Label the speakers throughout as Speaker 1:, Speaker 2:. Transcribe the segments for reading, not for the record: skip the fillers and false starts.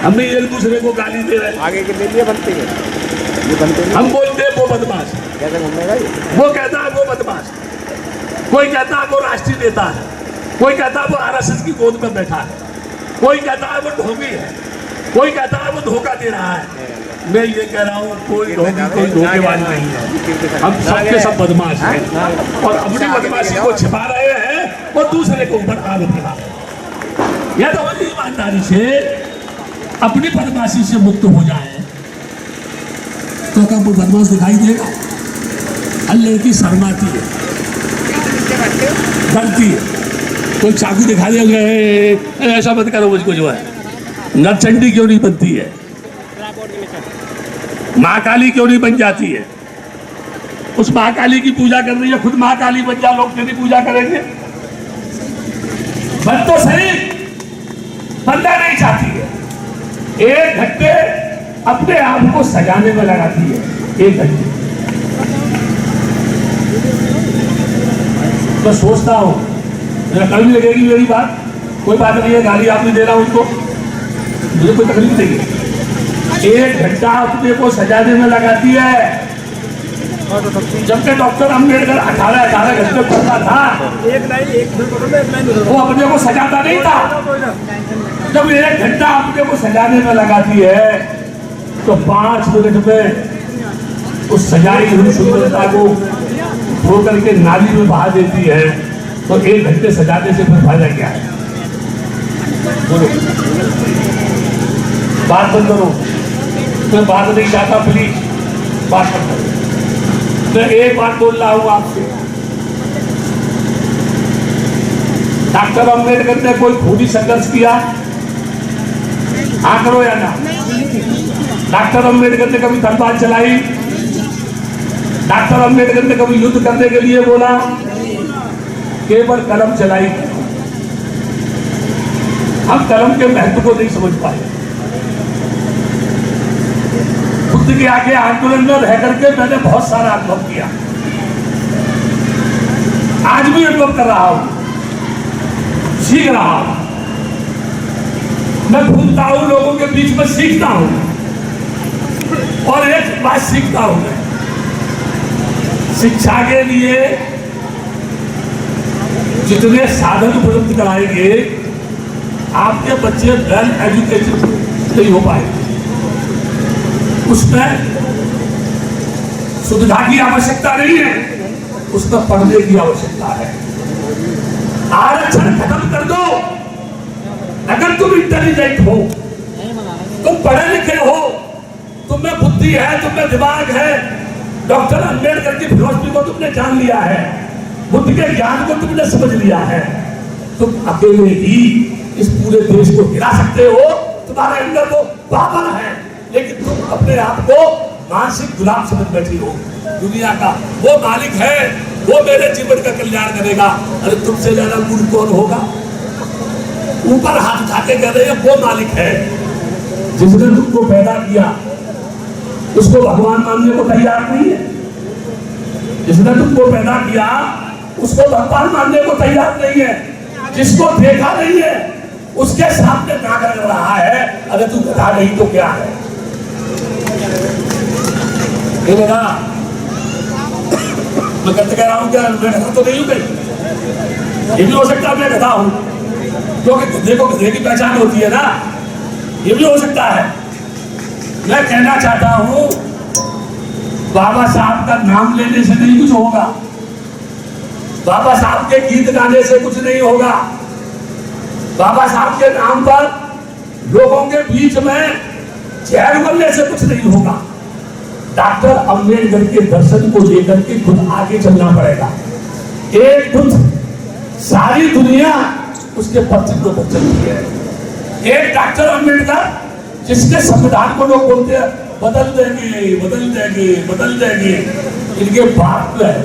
Speaker 1: हम भी एक दूसरे को गाली दे रहे हैं।
Speaker 2: आगे के लिए बनती है, ये बनते नहीं।
Speaker 1: हम बोलते हैं वो बदमाश,
Speaker 2: कैसे घूमेगा ये?
Speaker 1: वो कहता है वो बदमाश, कोई कहता है वो राष्ट्रीय नेता है, कोई कहता है वो आरएसएस की गोद में बैठा है, कोई कहता है वो ढोंगी है, कोई कहता है वो धोखा दे रहा है। मैं ये कह रहा हूँ कोई ढोंगी कोई धोखेबाज नहीं है, हम सबके सब बदमाश हैं और अपनी बदमाशी को छिपा रहे हैं और दूसरे के ऊपर आरोप लगा रहे हैं। या तो हम ईमानदारी से अपनी बदमाशी से मुक्त हो जाए तो क्या कोई बदमाश दिखाई देगा? हर लड़की शर्माती है, डरती है, कोई चाकू दिखा देगा ऐसा मत करो मुझको, जो है नरचंडी क्यों नहीं बनती है, माँ काली क्यों नहीं बन जाती है? उस माँ काली की पूजा कर रही है, खुद माँ काली बन जा, लोग तेरी पूजा करेंगे? बन तो सही, बनना नहीं चाहती है, 1 घंटे अपने आप को सजाने में लगाती है, 1 घंटे। मैं सोचता हूं मेरा कल भी लगेगी मेरी बात, कोई बात नहीं है, गाली आप नहीं दे रहा उनको, मुझे कोई तकलीफ नहीं है। 1 घंटा अपने को सजाने में लगाती है, जबकि डॉक्टर अम्बेडकर 18 घंटे पढ़ता था, वो अपने को सजाता नहीं था। जब 1 घंटा अपने को सजाने में लगाती है तो 5 मिनट में उस सजाई हुई सुंदरता को धो करके नाली में बहा देती है, तो 1 घंटे सजाने से फिर फायदा क्या है? बोलो, बात बंद करो, मैं बात नहीं चाहता, प्लीज बात बंद करो। मैं एक बात बोल रहा हूं आपसे, डॉक्टर अम्बेडकर ने कोई खूनी संघर्ष किया? हाँ करो या ना? डॉक्टर अम्बेडकर ने कभी तलवार चलाई? डॉक्टर अम्बेडकर ने कभी युद्ध करने के लिए बोला? केवल कलम चलाई। हम कलम के महत्व को नहीं समझ पाए। बुद्ध के आगे आंदोलन में रह करके मैंने बहुत सारा अनुभव किया, आज भी अनुभव कर रहा हूं, सीख रहा हूं। मैं घूमता हूं, लोगों के बीच में सीखता हूं, और एक बात सीखता हूं मैं, शिक्षा के लिए जितने साधन उपलब्ध कराएंगे आपके बच्चे वेल एजुकेटेड नहीं हो पाएंगे। उसमें सुविधा की आवश्यकता नहीं है, उसमें पढ़ने की आवश्यकता है। आरक्षण खत्म कर दो। अगर तुम इंटेलिजेंट हो, तुम पढ़े लिखे हो, तुम में बुद्धि है, तुम में दिमाग है, डॉक्टर अम्बेडकर की फिलॉसफी को तुमने जान लिया है, बुद्ध के ज्ञान को तुमने समझ लिया है, तुम अकेले ही इस पूरे देश को हिला सकते हो। तुम्हारे अंदर वो पावर है, लेकिन तुम अपने आप को मानसिक गुलाम समझ बैठी हो। दुनिया का वो मालिक है, वो मेरे जीवन का कल्याण करेगा। अरे तुमसे ज्यादा मूर्ख कौन होगा? ऊपर हाथ उठा के कह रहे हैं वो मालिक है। जिसने तुमको पैदा किया उसको भगवान मानने को तैयार नहीं है। जिसने तुमको पैदा किया उसको भगवान मानने को तैयार नहीं है। जिसको देखा नहीं है उसके सामने नाक लग रहा है। अगर तू गधा नहीं तो क्या है? मैं कहते कह रहा हूँ क्या मैं गधा तो नहीं हूँ कहीं? ये भी हो सकता है मैं गधा हूँ, क्योंकि गधे को गधे की पहचान होती है ना, ये भी हो सकता है। मैं कहना चाहता हूँ बाबा साहब का नाम लेने से नहीं कुछ होगा, बाबा साहब के गीत गाने से कुछ नहीं होगा, बाबा साहब के नाम पर लोगों के बीच में चेहर बनने से कुछ नहीं होगा। डॉक्टर अम्बेडकर के दर्शन को लेकर के खुद आगे चलना पड़ेगा। एक खुद सारी दुनिया उसके पत्र को चलती है। एक डॉक्टर अम्बेडकर जिसके संविधान को लोग बोलते हैं बदल देंगे बदल देंगे बदल देंगे, इनके बाप में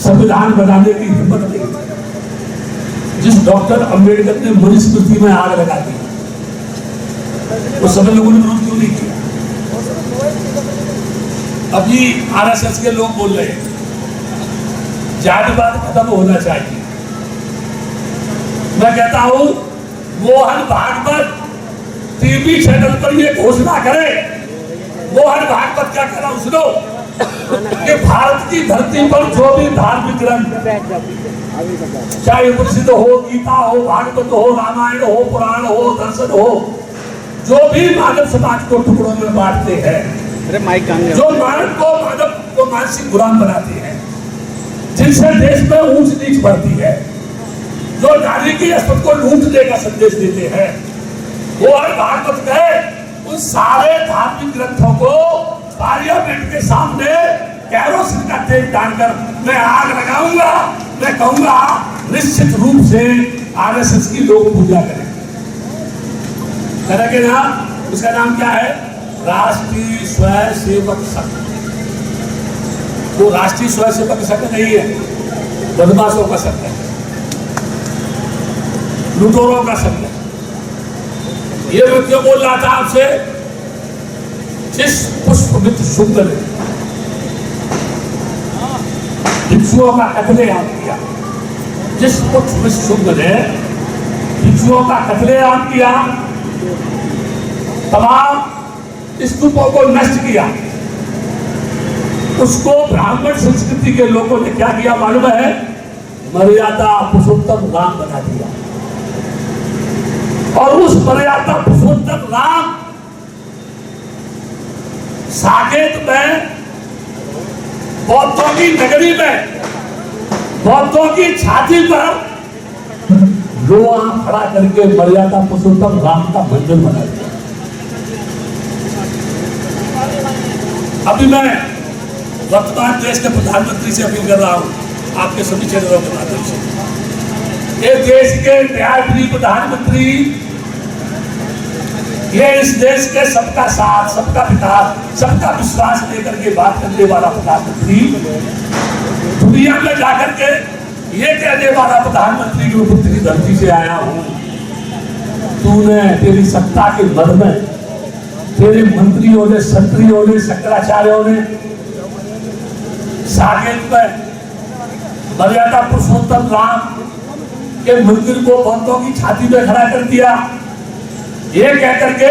Speaker 1: संविधान बनाने की हिम्मत नहीं। जिस डॉक्टर अम्बेडकर ने मनुस्मृति में आग लगा दी, वो सब लोगों ने विरोध क्यों नहीं किया? अभी आरएसएस के लोग बोल रहे हैं जातिवाद खत्म होना चाहिए। मैं कहता हूं मोहन भागवत टीवी चैनल पर ये घोषणा करे, मोहन भागवत क्या कह रहा हूं सुनो, कि भारत की धरती पर जो भी धार्मिक ग्रंथ, चाहे प्रसिद्ध हो, गीता हो, भागवत हो, रामायण हो, पुराण हो, दर्शन हो, जो भी मानव समाज को टुकड़ों में बांटते हैं, जो मानव को मानसिक गुलाम बनाते हैं, जिनसे देश में ऊंच नीच बढ़ती है, जो नारी की अस्पत को लूटने का संदेश देते हैं, वो हर भागवत कहे उन सारे धार्मिक ग्रंथों को पार्लियामेंट के सामने कैरोसिन का तेल डालकर मैं आग लगाऊंगा, मैं कहूंगा निश्चित रूप से आरएसएस की लोग पूजा करें। करेंगे ना? उसका नाम क्या है? राष्ट्रीय स्वयंसेवक संघ। वो राष्ट्रीय स्वयंसेवक संघ नहीं है, बदमाशों का संघ है, लुटेरों का संघ है। ये मैं क्यों बोल रहा था आपसे? जिस पुष्पमित्र शुक्ल ने भिक्षुओं का कत्लेआम किया, जिस पुष्पमित्र शुक्ल ने भिक्षुओं का कत्लेआम किया, तमाम स्तूपों को नष्ट किया, उसको ब्राह्मण संस्कृति के लोगों ने क्या किया मालूम है? मर्यादा पुरुषोत्तम राम बना दिया। और उस मर्यादा पुरुषोत्तम राम साकेत में, बौद्धों की नगरी में, बौद्धों की छाती पर लोहा खड़ा करके मर्यादा पुरुषोत्तम राम का मंदिर बना दिया। अभी मैं वर्तमान देश के प्रधानमंत्री से अपील कर रहा हूं, आपके सभी चैनलों के माध्यम से, ये देश के न्यायप्रिय प्रधानमंत्री, ये इस देश के सबका साथ, सबका विकास, सबका विश्वास लेकर के बात करने वाला प्रधानमंत्री, दुनिया में जाकर के ये कहने वाला प्रधानमंत्री की पुत्र की धरती से आया हूं, तूने तेरी सत्ता के मद में तेरे मंत्रियों ने, क्षत्रियों ने, शंकराचार्यों ने साकेत में मर्यादा पुरुषोत्तम राम के मंदिर को बौद्धों की छाती में खड़ा कर दिया, ये कह करके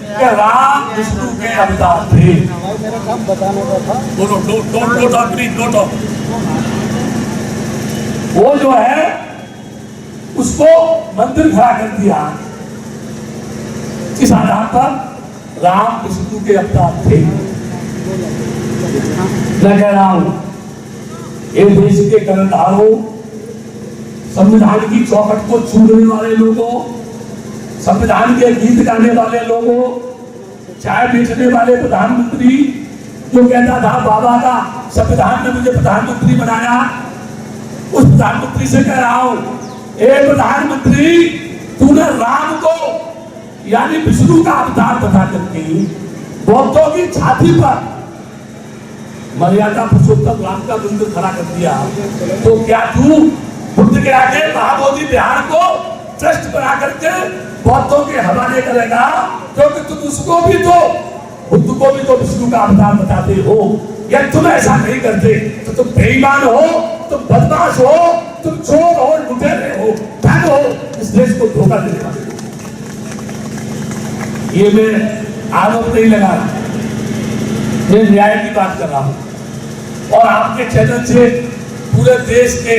Speaker 1: कि राम विष्णु के अवतार थे। वो जो है उसको मंदिर खड़ा कर दिया, इस आधार पर राम विष्णु के अवतार थे। मैं कह रहा हूं, ये देश के कर्णधारों, संविधान की चौखट को छूने वाले लोगों, संविधान के गीत गाने वाले लोगों, चाय बेचने वाले प्रधानमंत्री जो कहता था बाबा का संविधान ने मुझे प्रधानमंत्री बनाया, उस प्रधानमंत्री से कह रहा हूं, ए प्रधानमंत्री, तूने राम को यानी विष्णु का अवतार बता करके बौद्धों की छाती पर मर्यादा पुरुषोत्तम राम का मंदिर खड़ा कर दिया, तो क्या तू बुद्ध के आगे महाबोधि विहार को ट्रस्ट बना करके बौद्धों के हवाले करेगा? क्योंकि तुम उसको भी तो, बुद्ध को भी तो विष्णु का अवतार बताते हो। या तुम ऐसा नहीं करते तो तुम बेईमान हो, तुम बदमाश हो, तुम चोर हो, लुटेरे हो, धन हो, इस देश को धोखा देने वाले। ये मैं आरोप नहीं लगा रहा, मैं न्याय की बात कर रहा हूं। और आपके चैनल से पूरे देश के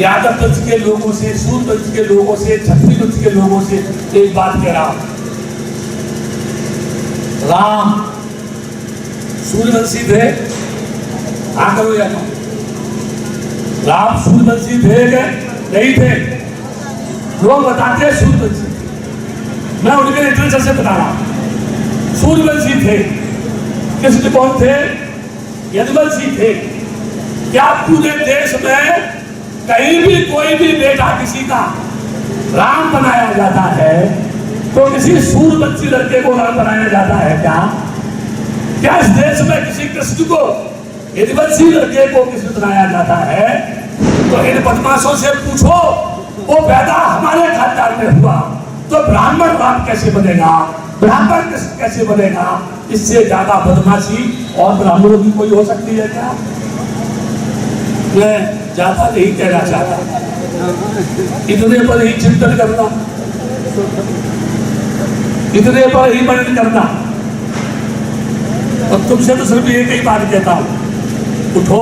Speaker 1: यादव वंश के लोगों से, सूर्य वंश के लोगों से, क्षत्रिय वंश के लोगों से एक बात कह रहा हूं, राम सूर्यवंशी थे? हाँ करो या नहीं? राम सूर्यवंशी थे क्या? नहीं थे। लोग बताते हैं सूर्यवंशी थे, मैं उनके लिटरेचर से बता रहा हूं, सूर्यवंशी थे। किसके कौन थे? यदुवंशी थे। क्या पूरे देश में कहीं भी कोई भी बेटा किसी का राम बनाया जाता है तो किसी सूर्यवंशी लड़के को राम बनाया जाता है क्या? क्या इस देश में किसी कृष्ण को, यदुवंशी लड़के को कृष्ण बनाया जाता है? तो इन बदमाशों से पूछो, वो पैदा हमारे खानदान में हुआ तो ब्राह्मण राम कैसे बनेगा, ब्राह्मण कृष्ण कैसे बनेगा? इससे ज्यादा बदमाशी और ब्राह्मणों की कोई हो सकती है क्या? मैं ज्यादा नहीं कहना चाहता, इतने पर ही चिंतन करना। इतने पर ही मनन करना। और तुमसे तो सिर्फ एक ही बात कहता हूं, उठो,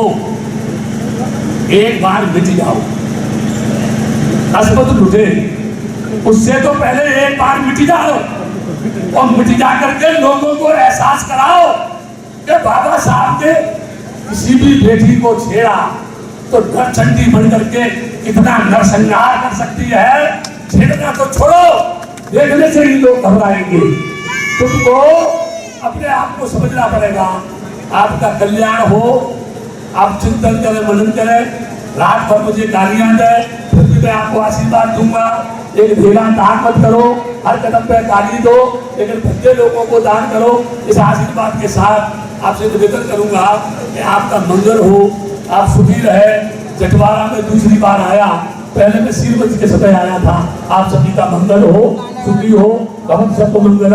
Speaker 1: एक बार मिट जाओ, अस्मत लुटे, उससे तो पहले एक बार मिट जाओ और मिट जा करके लोगों को एहसास कराओ कि बाबा साहब ने किसी भी बेटी को छेड़ा तो नरचंडी बन करके कितना नरसंहार कर सकती है। छेड़ना तो छोड़ो, देखने से ही लोग घबराएंगे। तुमको अपने आप को समझना पड़ेगा, आपका कल्याण हो, आप चिंतन करें, मनन करें, रात भर मुझे गालियां दे, फिर भी मैं आपको आशीर्वाद दूंगा। एक ढेला दान मत करो, हर कदम पे गाली दो, लेकिन भद्दे लोगों को दान करो। इस आशीर्वाद के साथ आपसे निवेदन करूंगा कि आपका मंगल हो, आप सुखी रहे। जटवाड़ा में दूसरी बार आया, पहले मैं सीरवंश के समय आया था। आप सभी का मंगल हो, सुखी हो, हम सबको मंगल।